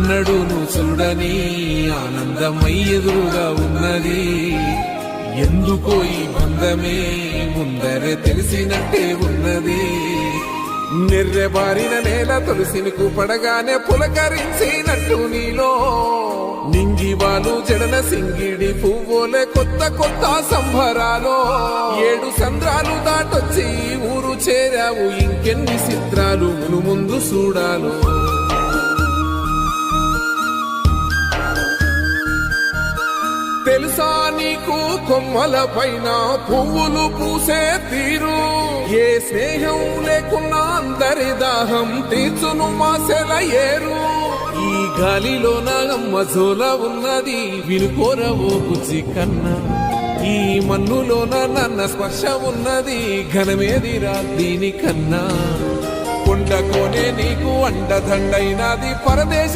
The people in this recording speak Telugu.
ఎన్నడూను చూడని ఆనందమై ఎదురుగా ఉన్నది. ఎందుకో ఈ బంధమే ముందరే తెలిసినట్టే ఉన్నది. నిర్రెబారిన నేల తులసిని పడగానే పులకరించినట్టు నీలో నింగివాలు జడన సింగిడి పువ్వులే కొత్త కొత్త సంబరాలో 7 సంద్రాలు దాటొచ్చి ఊరు చేరావు. ఇంకెన్ని చిత్రాలు మును ముందు చూడాలో. తెలుసా నీకు కొమ్మల పైన పువ్వులు పూసే తీరు? ఏ స్నేహం లేకున్నా అందరి దాహం తీర్చును మాసెల ఏరు. ఈ గాలిలోన మజోల ఉన్నది వినుకోరవో బుజ్జి కన్నా. ఈ మన్నులోన నన్న స్పర్శ ఉన్నది ఘనమేదిరా దీనికన్నా. కొండకోనే నీకు అండదండైనది పరదేశ